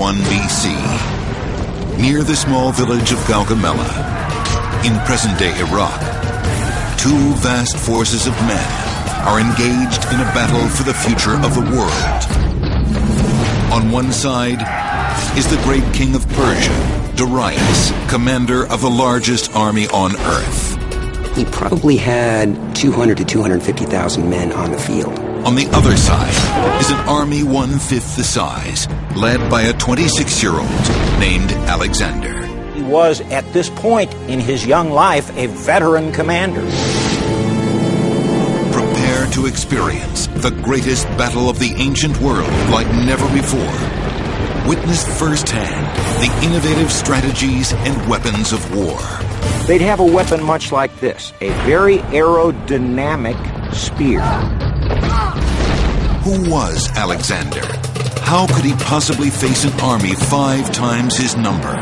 331 BC. Near the small village of GUAGAMELA, in present-day Iraq, two vast forces of men are engaged in a battle for the future of the world. On one side is the great king of Persia, Darius, commander of the largest army on Earth. He probably had 200 to 250,000 men on the field. On the other side is an army one-fifth the size, led by a 26-year-old named Alexander. He was, at this point in his young life, a veteran commander. Prepare to experience the greatest battle of the ancient world like never before. Witness firsthand the innovative strategies and weapons of war. They'd have a weapon much like this, a very aerodynamic spear. Who was Alexander? How could he possibly face an army 5 times his number?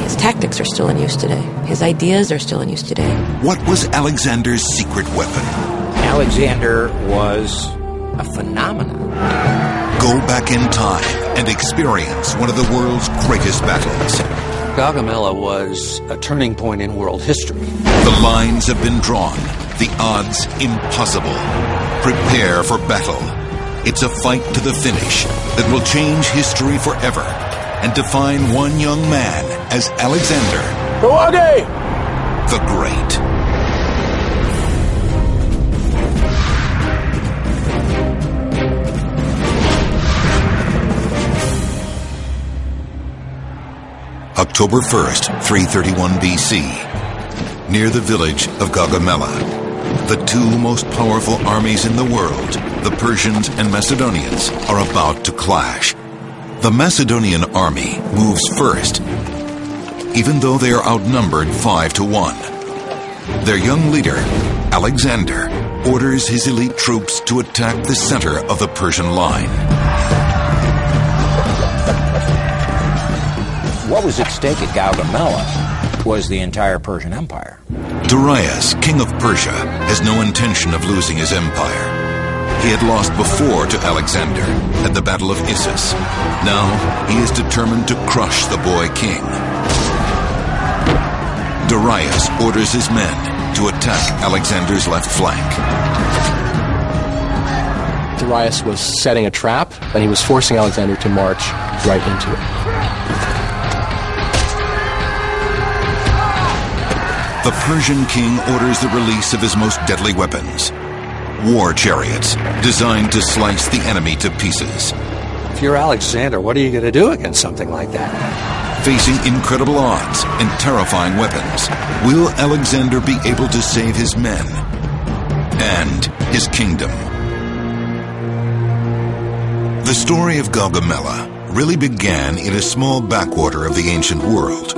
His tactics are still in use today. His ideas are still in use today. What was Alexander's secret weapon? Alexander was a phenomenon. Go back in time and experience one of the world's greatest battles. GUAGAMELA was a turning point in world history. The lines have been drawn, the odds impossible. Prepare for battle. It's a fight to the finish that will change history forever and define one young man as Alexander the Great. October 1st, 331 BC. Near the village of GUAGAMELA, the two most powerful armies in the world, the Persians and Macedonians, are about to clash. The Macedonian army moves first, even though they are outnumbered 5 to 1. Their young leader, Alexander, orders his elite troops to attack the center of the Persian line. What was at stake at GUAGAMELA was the entire Persian Empire. Darius, king of Persia, has no intention of losing his empire. He had lost before to Alexander at the Battle of Issus. Now he is determined to crush the boy king. Darius orders his men to attack Alexander's left flank. Darius was setting a trap, and he was forcing Alexander to march right into it. The Persian king orders the release of his most deadly weapons, war chariots designed to slice the enemy to pieces. If you're Alexander, what are you going to do against something like that? Facing incredible odds and terrifying weapons, will Alexander be able to save his men and his kingdom? The story of GUAGAMELA really began in a small backwater of the ancient world,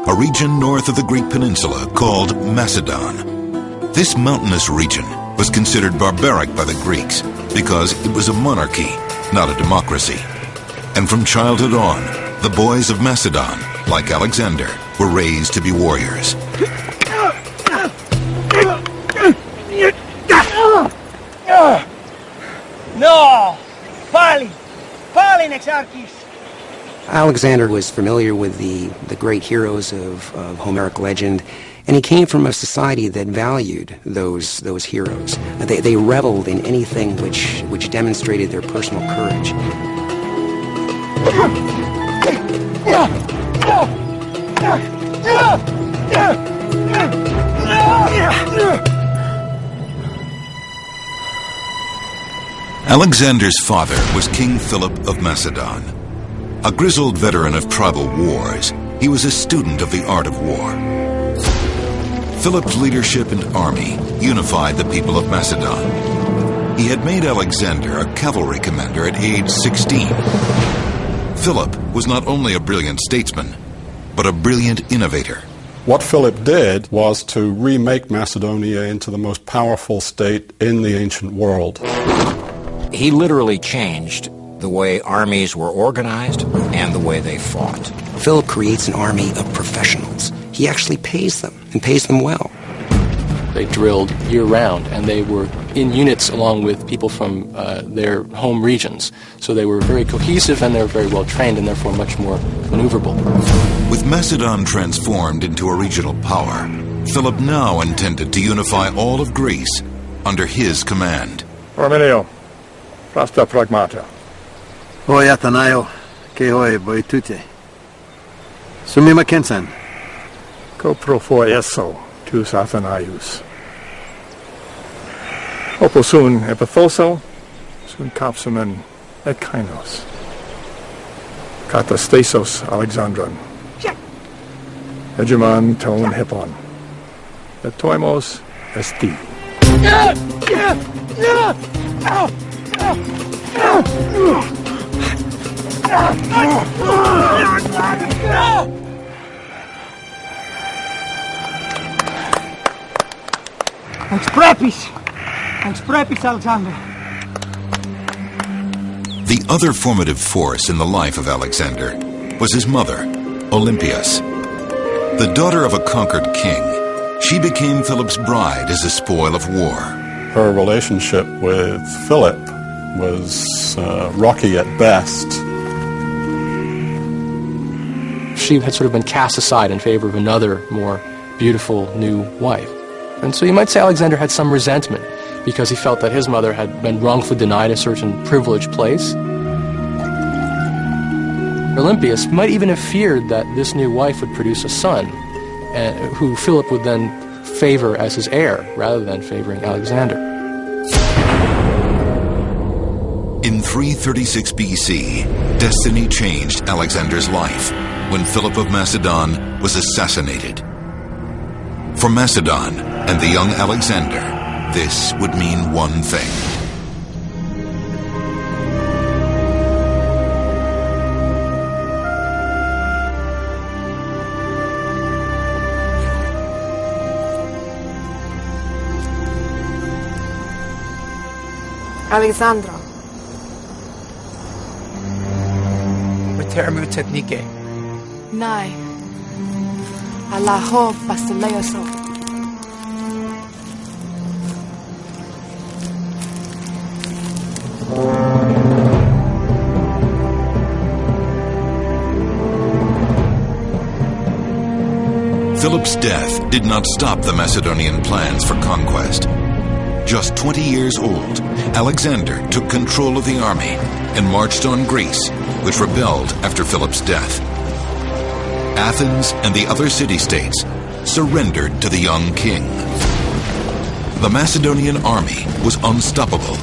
a region north of the Greek peninsula called Macedon. This mountainous region was considered barbaric by the Greeks because it was a monarchy, not a democracy. And from childhood on, the boys of Macedon, like Alexander, were raised to be warriors. No! Pali! Pali Nexarchis! Alexander was familiar with the great heroes of Homeric legend, and he came from a society that valued those heroes. They reveled in anything which demonstrated their personal courage. Alexander's father was King Philip of Macedon. A grizzled veteran of tribal wars, he was a student of the art of war. Philip's leadership and army unified the people of Macedon. He had made Alexander a cavalry commander at age 16. Philip was not only a brilliant statesman, but a brilliant innovator. What Philip did was to remake Macedonia into the most powerful state in the ancient world. He literally changed the way armies were organized and the way they fought. Philip creates an army of professionals. He actually pays them, and pays them well. They drilled year-round, and they were in units along with people from their home regions. So they were very cohesive and they were very well trained and therefore much more maneuverable. With Macedon transformed into a regional power, Philip now intended to unify all of Greece under his command. Ormenio, prasta pragmata. Hoi Athanaio, ke hoi boitute. Sumima kensan. Ko profo eso, tus Athanaius. Oposun epithoso, sun kapsumen et kainos. Katastasos Alexandron. Hegemon ton hippon. Et toimos esti. Exprepis, Alexander. The other formative force in the life of Alexander was his mother, Olympias. The daughter of a conquered king, she became Philip's bride as a spoil of war. Her relationship with Philip was rocky at best. She had sort of been cast aside in favor of another, more beautiful new wife. And so you might say Alexander had some resentment because he felt that his mother had been wrongfully denied a certain privileged place. Olympias might even have feared that this new wife would produce a son, who Philip would then favor as his heir, rather than favoring Alexander. In 336 BC, destiny changed Alexander's life when Philip of Macedon was assassinated. For Macedon and the young Alexander, this would mean one thing. Alexandra. Retermu technique. Nai. Allaho basileoso. Philip's death did not stop the Macedonian plans for conquest. Just 20 years old, Alexander took control of the army and marched on Greece, which rebelled after Philip's death. Athens and the other city-states surrendered to the young king. The Macedonian army was unstoppable.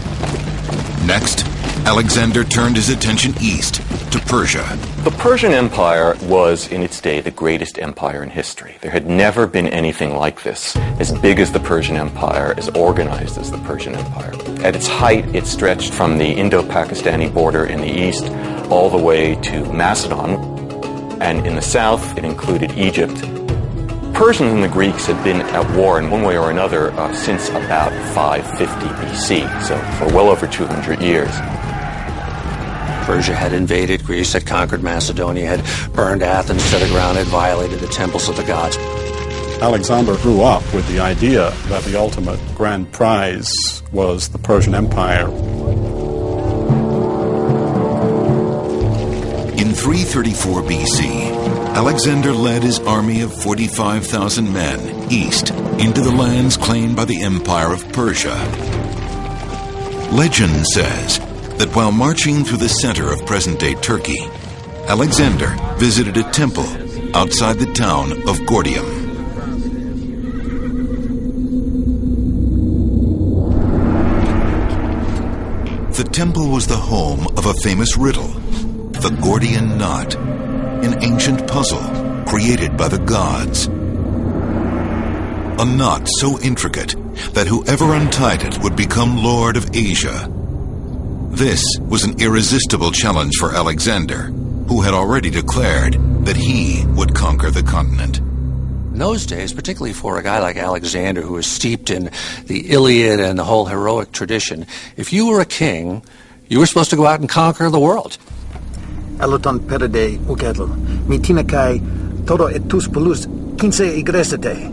Next, Alexander turned his attention east to Persia. The Persian Empire was, in its day, the greatest empire in history. There had never been anything like this, as big as the Persian Empire, as organized as the Persian Empire. At its height, it stretched from the Indo-Pakistani border in the east all the way to Macedon, and in the south, it included Egypt. Persians and the Greeks had been at war in one way or another since about 550 BC, so for well over 200 years. Persia had invaded Greece, had conquered Macedonia, had burned Athens to the ground, had violated the temples of the gods. Alexander grew up with the idea that the ultimate grand prize was the Persian Empire. In 334 BC, Alexander led his army of 45,000 men east into the lands claimed by the Empire of Persia. Legend says that while marching through the center of present-day Turkey, Alexander visited a temple outside the town of Gordium. The temple was the home of a famous riddle, the Gordian knot, an ancient puzzle created by the gods. A knot so intricate that whoever untied it would become Lord of Asia. This was an irresistible challenge for Alexander, who had already declared that he would conquer the continent. In those days, particularly for a guy like Alexander, who was steeped in the Iliad and the whole heroic tradition, if you were a king, you were supposed to go out and conquer the world. Eloton perede ukedl, mitina kai todo etus polus 15 igresete.